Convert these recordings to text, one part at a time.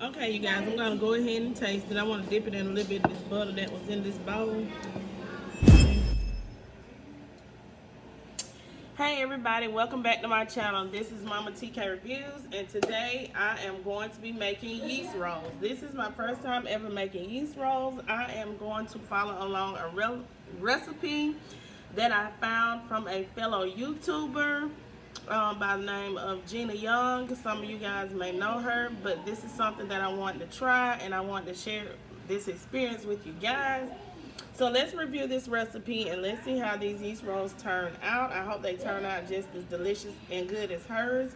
Okay, you guys, I'm gonna go ahead and taste it. I want to dip it in a little bit of this butter that was in this bowl. Hey everybody, welcome back to my channel. This is Mama TK Reviews, and today I am going to be making yeast rolls. This is my first time ever making yeast rolls. I am going to follow along a recipe that I found from a fellow YouTuber by the name of Gina Young. Some of you guys may know her, but this is something that I wanted to try, and I wanted to share this experience with you guys. So let's review this recipe and let's see how these yeast rolls turn out. I hope they turn out just as delicious and good as hers.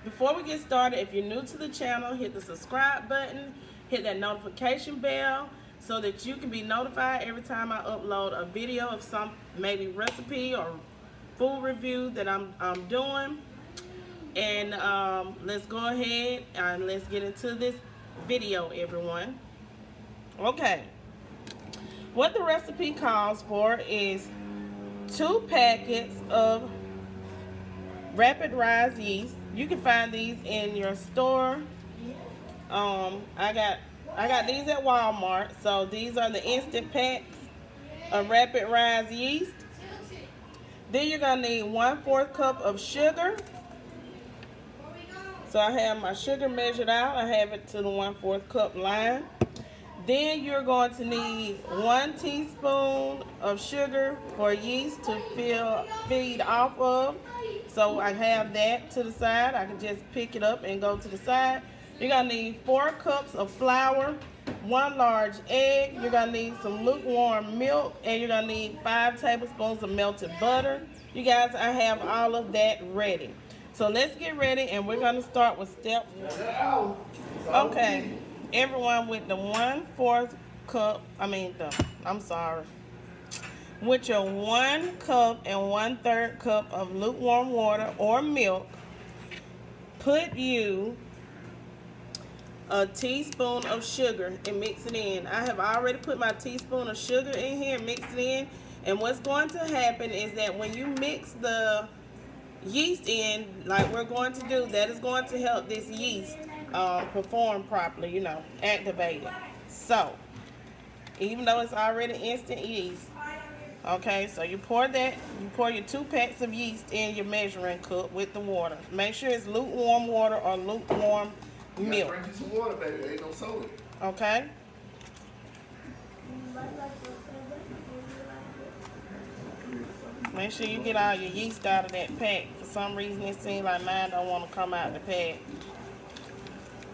Before we get started, if you're new to the channel, hit the subscribe button, hit that notification bell so that you can be notified every time I upload a video of some maybe recipe or food review that I'm doing. And let's go ahead and let's get into this video, everyone. Okay. What the recipe calls for is 2 packets of rapid rise yeast. You can find these in your store. I got these at Walmart. So these are the instant packs of rapid rise yeast. Then you're gonna need 1/4 cup of sugar. So I have my sugar measured out. I have it to the 1/4 cup line. Then you're going to need 1 teaspoon of sugar for yeast to feed off of. So I have that to the side. I can just pick it up and go to the side. You're going to need 4 cups of flour, 1 large egg. You're going to need some lukewarm milk, and you're going to need 5 tablespoons of melted butter. You guys, I have all of that ready. So let's get ready, and we're going to start with step 1. Okay. Everyone, with the 1/4 cup, with your 1 cup and 1/3 cup of lukewarm water or milk, put you a teaspoon of sugar and mix it in. I have already put my teaspoon of sugar in here and mixed it in. And what's going to happen is that when you mix the yeast in, like we're going to do, that is going to help this yeast perform properly, activate it. So, even though it's already instant yeast, okay, so you pour your 2 packs of yeast in your measuring cup with the water. Make sure it's lukewarm water or lukewarm milk. Drink you some water, baby. Ain't no soda. Okay. Make sure you get all your yeast out of that pack. For some reason, it seems like mine don't want to come out the pack.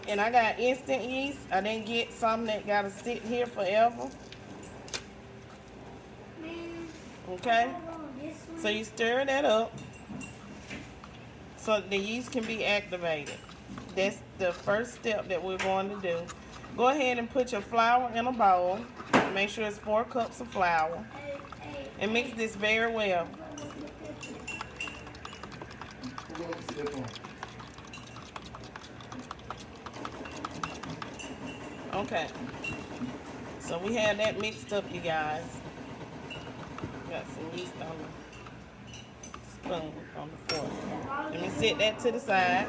And I got instant yeast. I didn't get something that got to sit here forever. Okay? So you stir that up so the yeast can be activated. That's the first step that we're going to do. Go ahead and put your flour in a bowl. Make sure it's 4 cups of flour. And mix this very well. Okay. So we have that mixed up, you guys. Got some yeast on the spoon on the fork. Let me set that to the side.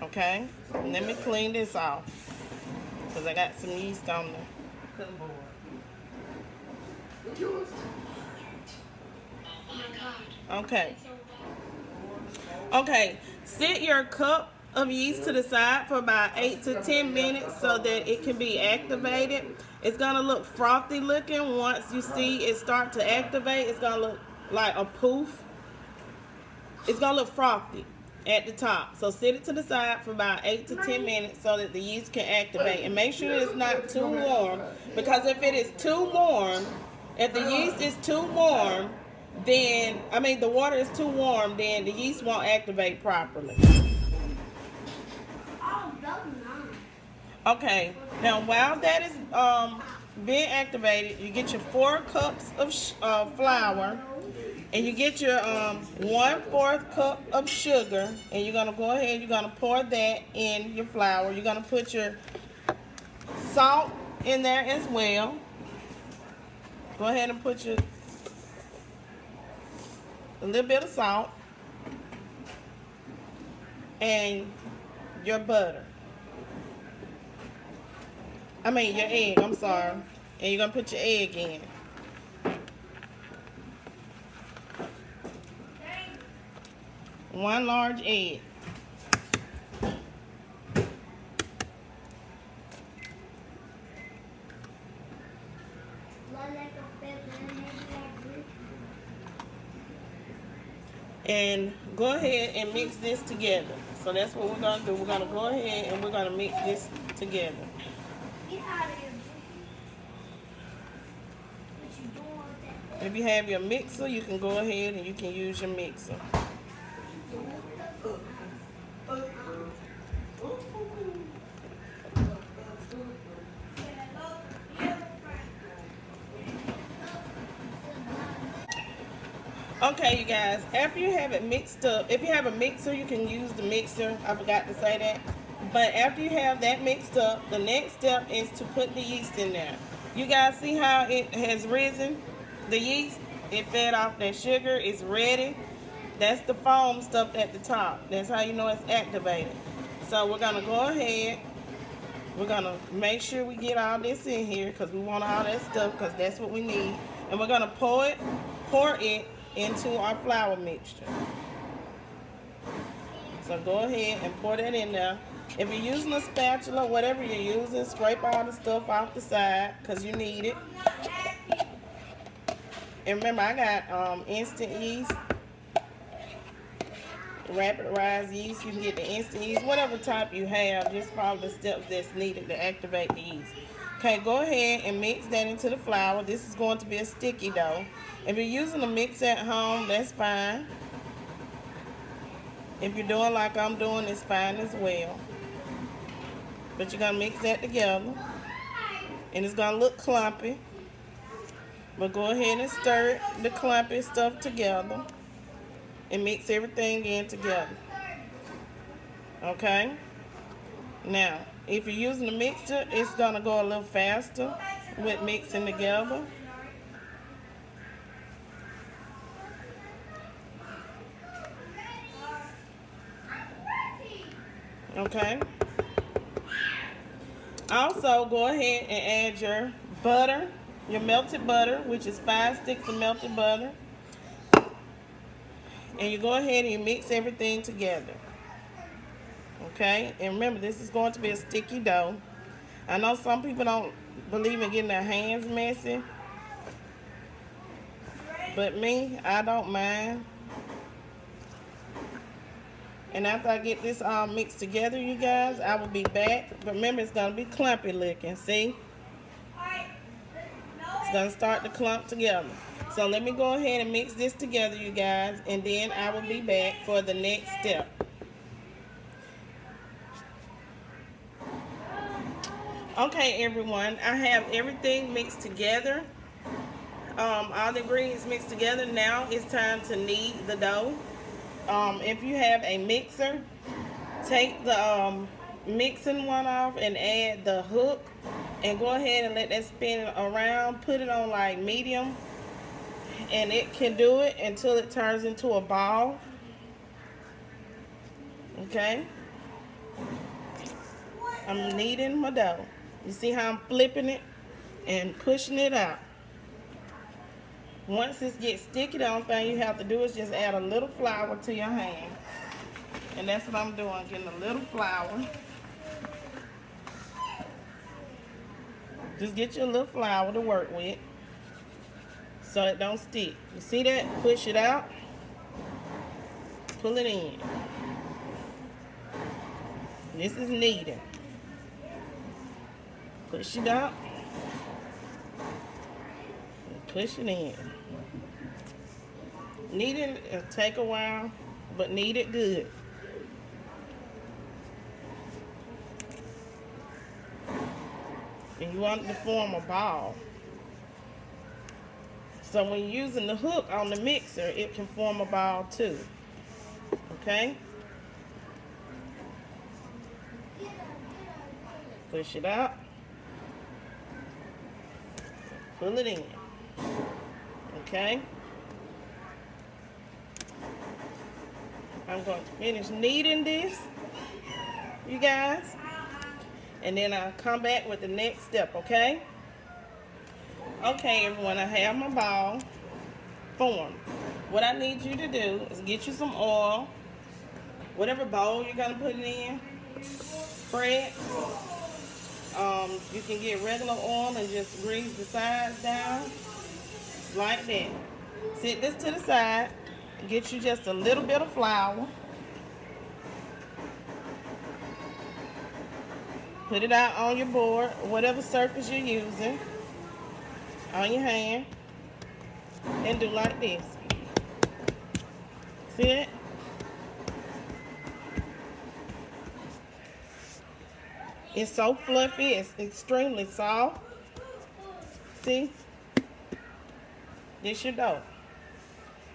Okay. And let me clean this off, because I got some yeast on the cutting board. Okay. Okay. Set your cup of yeast to the side for about 8 to 10 minutes so that it can be activated. It's going to look frothy looking. Once you see it start to activate, it's going to look like a poof. It's going to look frothy at the top. So set it to the side for about 8 to 10 minutes so that the yeast can activate. And make sure it's not too warm, because if it is too warm, if the yeast is too warm, then, the water is too warm, then the yeast won't activate properly. Okay, now while that is being activated, you get your 4 cups of flour, and you get your 1/4 cup of sugar, and you're gonna go ahead, you're gonna pour that in your flour. You're gonna put your salt in there as well. Go ahead and put a little bit of salt and your butter. I mean your egg, I'm sorry. And you're gonna put your egg in. One large egg. And go ahead and mix this together. So that's what we're gonna do. We're gonna go ahead and we're gonna mix this together. If you have your mixer, you can go ahead and you can use your mixer. Okay, you guys, after you have it mixed up, if you have a mixer, you can use the mixer. I forgot to say that. But after you have that mixed up, the next step is to put the yeast in there. You guys see how it has risen? The yeast, it fed off that sugar, it's ready. That's the foam stuff at the top. That's how you know it's activated. So we're gonna go ahead. We're gonna make sure we get all this in here because we want all that stuff because that's what we need. And we're gonna pour it into our flour mixture. So go ahead and pour that in there. If you're using a spatula, whatever you're using, scrape all the stuff off the side because you need it. And remember, I got instant yeast, rapid rise yeast. You can get the instant yeast, whatever type you have. Just follow the steps that's needed to activate the yeast. Okay, go ahead and mix that into the flour. This is going to be a sticky dough. If you're using a mixer at home, that's fine. If you're doing like I'm doing, it's fine as well. But you're going to mix that together. And it's going to look clumpy. But go ahead and stir the clumpy stuff together. And mix everything in together. Okay? Now, if you're using a mixer, it's going to go a little faster with mixing together. Okay. Also, go ahead and add your butter, your melted butter, which is 5 sticks of melted butter. And you go ahead and you mix everything together. Okay? And remember, this is going to be a sticky dough. I know some people don't believe in getting their hands messy. But me, I don't mind. And after I get this all mixed together, you guys, I will be back. But remember, it's going to be clumpy looking, see? It's going to start to clump together. So let me go ahead and mix this together, you guys. And then I will be back for the next step. Okay, everyone. I have everything mixed together. All the ingredients mixed together. Now it's time to knead the dough. If you have a mixer, take the mixing one off and add the hook and go ahead and let that spin around. Put it on like medium and it can do it until it turns into a ball. Okay? I'm kneading my dough. You see how I'm flipping it and pushing it out. Once this gets sticky, the only thing you have to do is just add a little flour to your hand. And that's what I'm doing, getting a little flour. Just get you a little flour to work with so it don't stick. You see that? Push it out. Pull it in. This is kneading. Push it out. And push it in. Kneading will take a while, but knead it good. And you want it to form a ball. So when you're using the hook on the mixer, it can form a ball too. Okay? Push it out. Pull it in. Okay? I'm going to finish kneading this, you guys. and then I'll come back with the next step, okay? Okay, everyone, I have my ball formed. What I need you to do is get you some oil, whatever bowl you're gonna put it in, spread. You can get regular oil and just grease the sides down like that. Set this to the side. Get you just a little bit of flour. Put it out on your board, whatever surface you're using, on your hand, and do like this. See it? It's so fluffy, it's extremely soft. See? This your dough.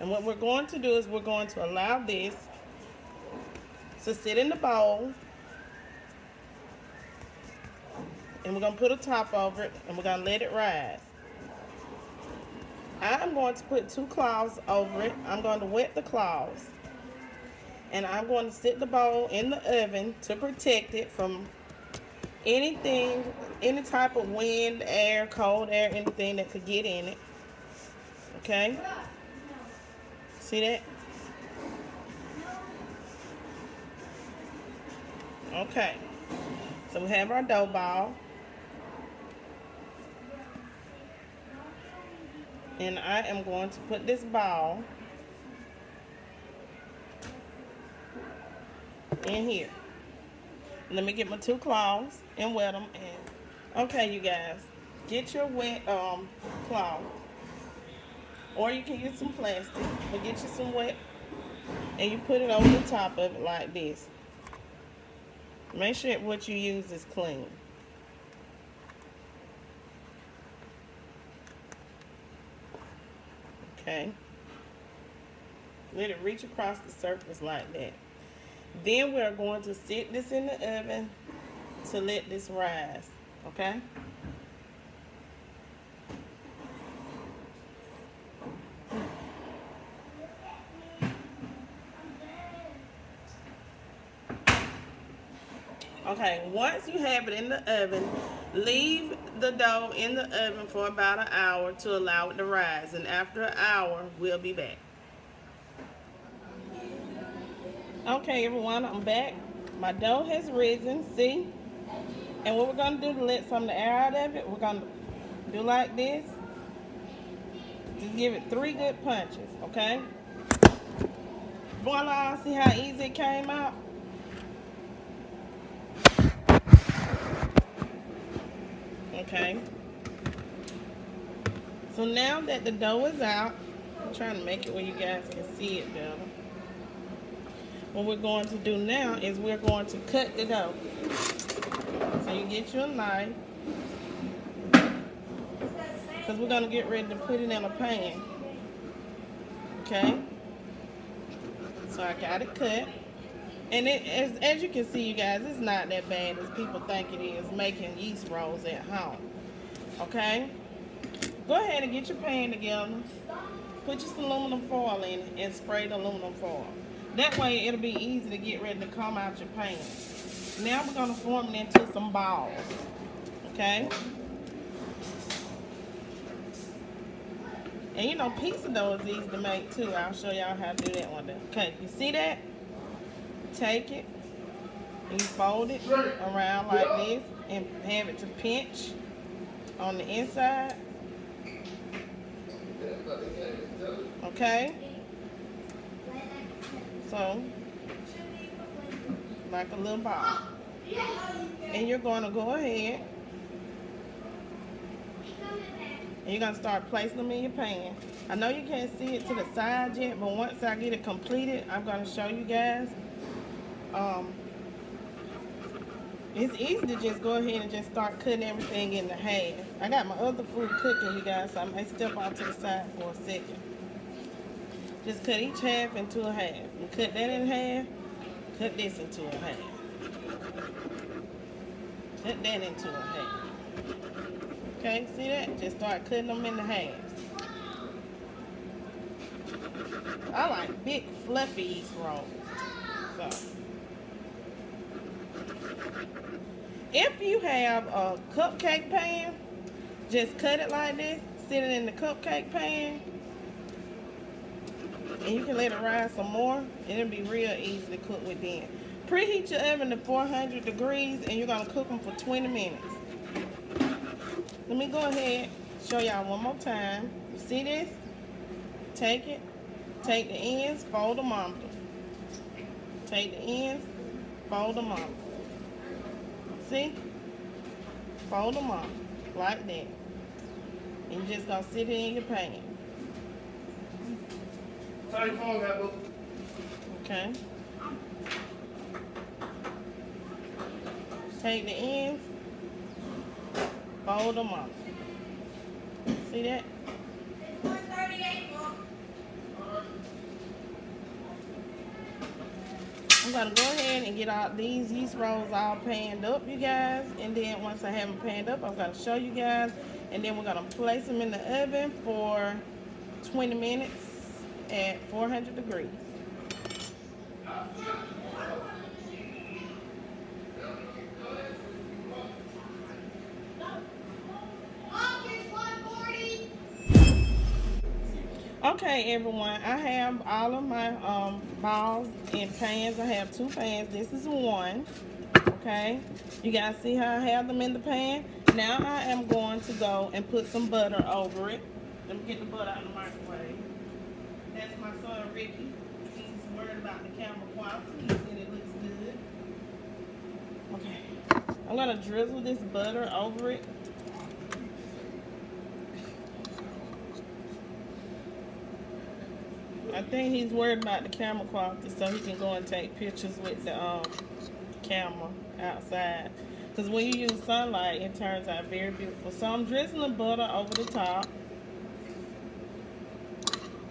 And what we're going to do is we're going to allow this to sit in the bowl. And we're going to put a top over it, and we're going to let it rise. I'm going to put 2 cloths over it. I'm going to wet the cloths. And I'm going to sit the bowl in the oven to protect it from anything, any type of wind, air, cold air, anything that could get in it. Okay? See that? Okay. So we have our dough ball. And I am going to put this ball in here. Let me get my 2 cloths and wet them. And okay, you guys, get your wet cloth, or you can use some plastic, but get you some wet, and you put it over the top of it like this. Make sure what you use is clean. Okay. Let it reach across the surface like that. Then we're going to sit this in the oven to let this rise. Okay? Okay, once you have it in the oven, leave the dough in the oven for about an hour to allow it to rise. And after an hour, we'll be back. Okay, everyone, I'm back. My dough has risen, see? And what we're going to do to let some of the air out of it, we're going to do like this. Just give it 3 good punches, okay? Voila, see how easy it came out? Okay. So now that the dough is out, I'm trying to make it where you guys can see it better. What we're going to do now is we're going to cut the dough. So you get you a knife, because we're going to get ready to put it in a pan. Okay? So I got it cut. And as you can see, you guys, it's not that bad as people think it is making yeast rolls at home. Okay? Go ahead and get your pan together. Put your aluminum foil in it and spray the aluminum foil. That way it'll be easy to get ready to come out your pan. Now we're going to form it into some balls. Okay? And you know, pizza dough is easy to make too. I'll show y'all how to do that one day. Okay, you see that? Take it and you fold it around like this and have it to pinch on the inside. Okay? So, like a little ball. And you're going to go ahead and you're going to start placing them in your pan. I know you can't see it to the side yet, but once I get it completed, I'm going to show you guys. It's easy to just go ahead and just start cutting everything into half. I got my other food cooking, you guys, so I may step out to the side for a second. Just cut each half into a half. You cut that in half, cut this into a half. Cut that into a half. Okay, see that? Just start cutting them into halves. I like big fluffy yeast rolls. So If you have a cupcake pan, just cut it like this, sit it in the cupcake pan, and you can let it rise some more. It'll be real easy to cook with then. Preheat your oven to 400 degrees, and you're gonna cook them for 20 minutes. Let me go ahead, show y'all one more time. You see this? Take it, take the ends, fold them under. Take the ends, fold them under. See? Fold them under, like that. And you're just gonna sit it in your pan. How your phone got, boo? Okay. Take the ends, fold them up. See that? I'm gonna go ahead and get all these yeast rolls all panned up, you guys. And then once I have them panned up, I'm gonna show you guys. And then we're gonna place them in the oven for 20 minutes at 400 degrees. Okay, everyone, I have all of my balls in pans. I have 2 pans. This is one. Okay, you guys see how I have them in the pan? Now I am going to go and put some butter over it. Let me get the butter out of the microwave. That's my son Ricky. He's worried about the camera quality. He said it looks good. Okay, I'm gonna drizzle this butter over it. I think he's worried about the camera quality, so he can go and take pictures with the camera outside. Because when you use sunlight, it turns out very beautiful. So I'm drizzling butter over the top.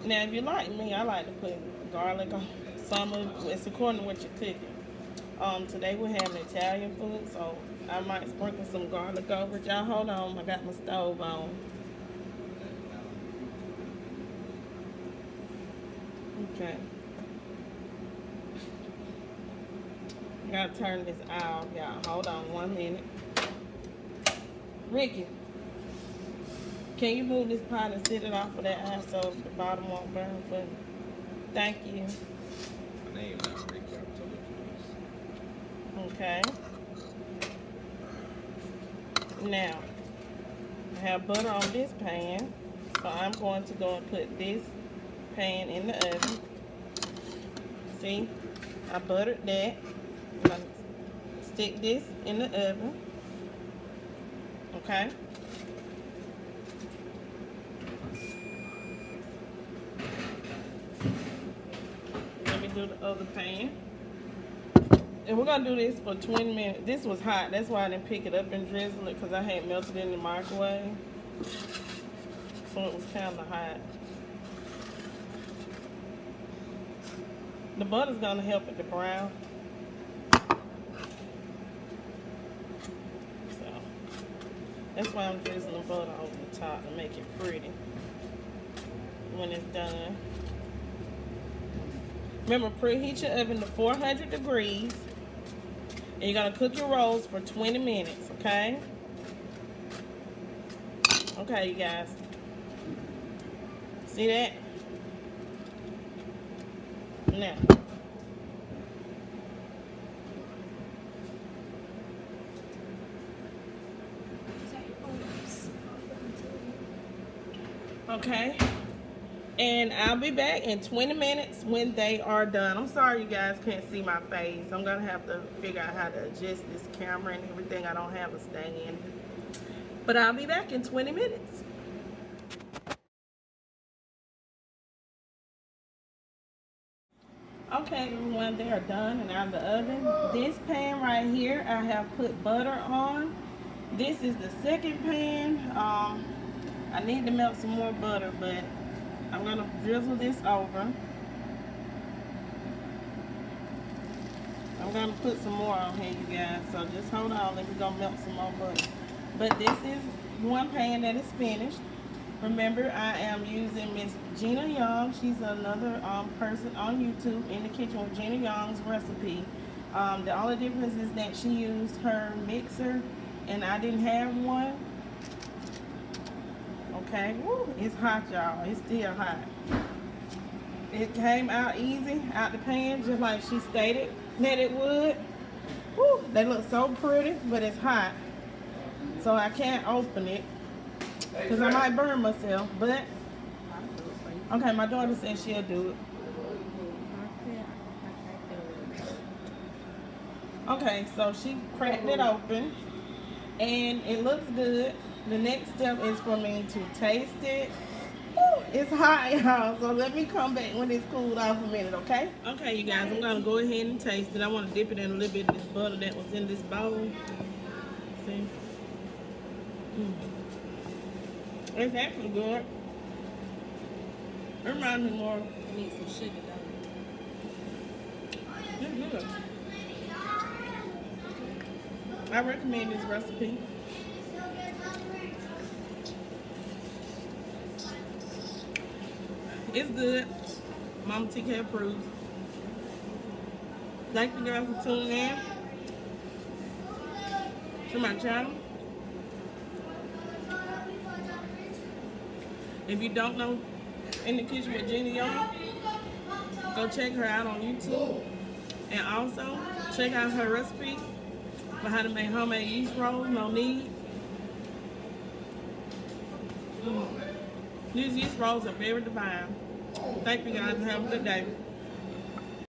Now, if you like me, I like to put garlic on some of it's according to what you're cooking. Today we're having Italian food, so I might sprinkle some garlic over it. Y'all hold on, I got my stove on. Okay. I gotta turn this off, y'all. Hold on 1 minute. Ricky, can you move this pot and sit it off of that eye so the bottom won't burn for me? Thank you. My name not Ricky, I told you. Okay. Now, I have butter on this pan, so I'm going to go and put this pan in the oven. See, I buttered that. I'm gonna stick this in the oven. Okay. Let me do the other pan. And we're gonna do this for 20 minutes. This was hot, that's why I didn't pick it up and drizzle it, because I had melted it in the microwave. So it was kind of hot. The butter's gonna help it to brown. So that's why I'm drizzling butter over the top to make it pretty when it's done. Remember, preheat your oven to 400 degrees. And you're gonna cook your rolls for 20 minutes, okay? Okay, you guys. See that? Now. Okay. And I'll be back in 20 minutes when they are done. I'm sorry you guys can't see my face. I'm gonna have to figure out how to adjust this camera and everything. I don't have a stand. But I'll be back in 20 minutes. Okay, everyone, they are done and out of the oven. This pan right here, I have put butter on. This is the second pan. I need to melt some more butter, but I'm gonna drizzle this over. I'm gonna put some more on here, you guys. So just hold on, let me go melt some more butter. But this is one pan that is finished. Remember, I am using Miss Gina Young. She's another person on YouTube, In the Kitchen with Gina Young's recipe. The only difference is that she used her mixer and I didn't have one. Okay, woo, it's hot, y'all. It's still hot. It came out easy out the pan, just like she stated that it would. Woo, they look so pretty, but it's hot. So I can't open it because I might burn myself. But, okay, my daughter said she'll do it. Okay, so she cracked it open and it looks good. The next step is for me to taste it. Woo, it's hot, y'all, so let me come back when it's cooled off a minute, okay? Okay, you guys, I'm gonna go ahead and taste it. I want to dip it in a little bit of this butter that was in this bowl. See? It's actually good. It reminds me more. I need some sugar though. It's good. I recommend this recipe. It's good. Mama TK approves. Thank you guys for tuning in to my channel. If you don't know In the Kitchen with Jeannie Young, go check her out on YouTube. And also, check out her recipe for how to make homemade yeast rolls, no need. These yeast rolls are very divine. Thank you guys and have a good day.